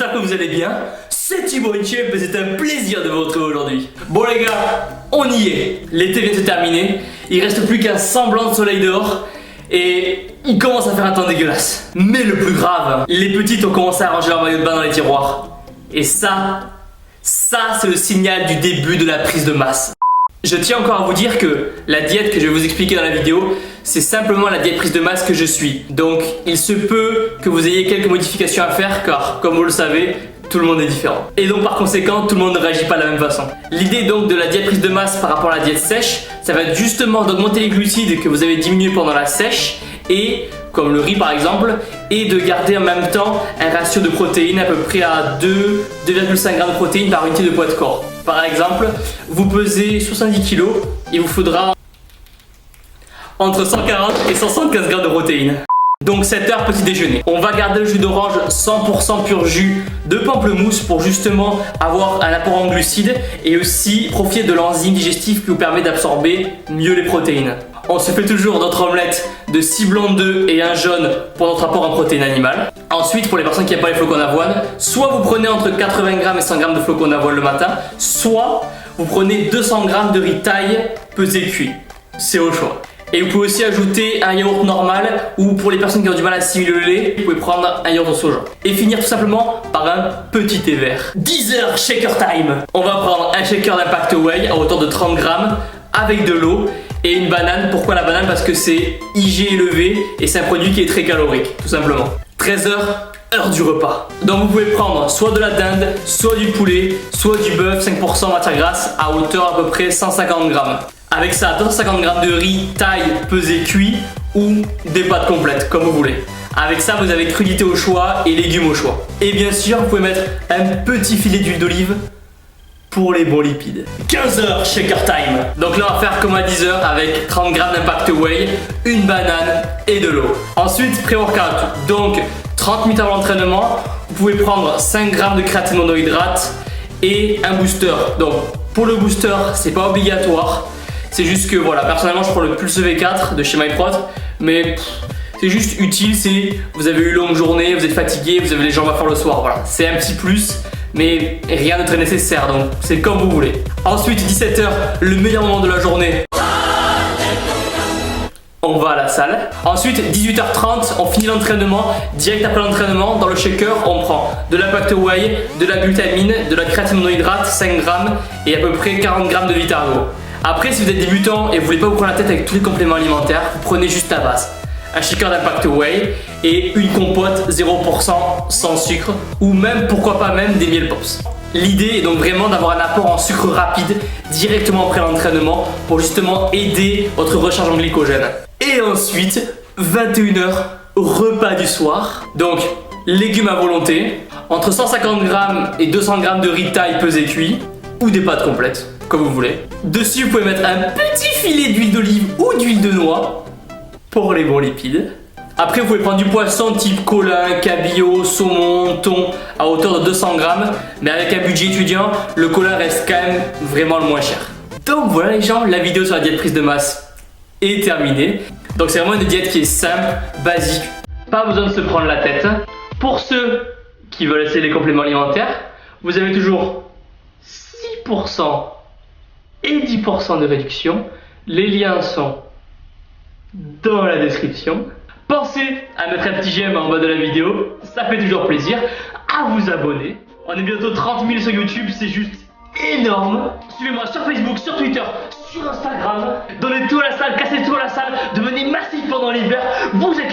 j'espère que vous allez bien. C'est Thibaut Inchep et c'est un plaisir de vous retrouver aujourd'hui. Bon les gars, on y est. L'été vient de se terminer, il reste plus qu'un semblant de soleil dehors et il commence à faire un temps dégueulasse. Mais le plus grave, les petites ont commencé à ranger leur maillot de bain dans les tiroirs. Et ça c'est le signal du début de la prise de masse. Je tiens encore à vous dire que la diète que je vais vous expliquer dans la vidéo, c'est simplement la diète prise de masse que je suis. Donc il se peut que vous ayez quelques modifications à faire car, comme vous le savez, tout le monde est différent. Et donc par conséquent, tout le monde ne réagit pas de la même façon. L'idée donc de la diète prise de masse par rapport à la diète sèche, ça va être justement d'augmenter les glucides que vous avez diminués pendant la sèche et, comme le riz par exemple, et de garder en même temps un ratio de protéines à peu près à 2,5 g de protéines par unité de poids de corps. Par exemple, vous pesez 70 kg, il vous faudra entre 140 et 175 g de protéines. Donc 7 heures petit déjeuner. On va garder le jus d'orange 100% pur jus de pamplemousse pour justement avoir un apport en glucides et aussi profiter de l'enzyme digestive qui vous permet d'absorber mieux les protéines. On se fait toujours notre omelette de 6 blancs d'œufs et un jaune pour notre apport en protéines animales. Ensuite, pour les personnes qui n'aiment pas les flocons d'avoine, soit vous prenez entre 80 g et 100 g de flocons d'avoine le matin, soit vous prenez 200 g de riz taille pesé cuit. C'est au choix. Et vous pouvez aussi ajouter un yaourt normal ou pour les personnes qui ont du mal à assimiler le lait, vous pouvez prendre un yaourt au soja. Et finir tout simplement par un petit thé vert. 10 heures shaker time. On va prendre un shaker d'Impact Whey à hauteur de 30 g avec de l'eau et une banane. Pourquoi la banane? Parce que c'est IG élevé et c'est un produit qui est très calorique, tout simplement. 13 heures, heure du repas. Donc vous pouvez prendre soit de la dinde, soit du poulet, soit du bœuf 5% matière grasse à hauteur à peu près 150 g. Avec ça, 250 g de riz taille pesé cuit ou des pâtes complètes, comme vous voulez. Avec ça, vous avez crudité au choix et légumes au choix. Et bien sûr, vous pouvez mettre un petit filet d'huile d'olive pour les bons lipides. 15 heures shaker time. Donc là, on va faire comme à 10 heures avec 30 g d'Impact Whey, une banane et de l'eau. Ensuite, pré-workout. Donc 30 minutes avant l'entraînement, vous pouvez prendre 5 g de créatine monohydrate et un booster. Donc pour le booster, c'est pas obligatoire. C'est juste que voilà, personnellement je prends le Pulse V4 de chez MyProt, mais c'est juste utile, c'est vous avez eu une longue journée, vous êtes fatigué, vous avez les jambes à faire le soir, voilà. C'est un petit plus, mais rien de très nécessaire, donc c'est comme vous voulez. Ensuite 17 h, le meilleur moment de la journée. On va à la salle. Ensuite 18h30, on finit l'entraînement. Direct après l'entraînement, dans le shaker, on prend de l'Impact Whey, de la glutamine, de la créatine monohydrate, 5 g et à peu près 40 g de Vitargo. Après, si vous êtes débutant et vous voulez pas vous prendre la tête avec tous les compléments alimentaires, vous prenez juste la base. Un shaker d'Impact Whey et une compote 0% sans sucre ou même, pourquoi pas même, des miel pops. L'idée est donc vraiment d'avoir un apport en sucre rapide directement après l'entraînement pour justement aider votre recharge en glycogène. Et ensuite, 21 h, repas du soir. Donc, légumes à volonté, entre 150 g et 200 g de riz taille pesé cuit ou des pâtes complètes, comme vous voulez. Dessus, vous pouvez mettre un petit filet d'huile d'olive ou d'huile de noix pour les bons lipides. Après, vous pouvez prendre du poisson type colin, cabillaud, saumon, thon à hauteur de 200 g. Mais avec un budget étudiant, le colin reste quand même vraiment le moins cher. Donc voilà les gens, la vidéo sur la diète prise de masse est terminée. Donc c'est vraiment une diète qui est simple, basique. Pas besoin de se prendre la tête. Pour ceux qui veulent essayer les compléments alimentaires, vous avez toujours 6% et 10% de réduction. Les liens sont dans la description. Pensez à mettre un petit j'aime en bas de la vidéo, ça fait toujours plaisir. À vous abonner. On est bientôt 30 000 sur YouTube, c'est juste énorme. Suivez-moi sur Facebook, sur Twitter, sur Instagram. Donnez tout à la salle, cassez tout à la salle. Devenez massif pendant l'hiver. Vous êtes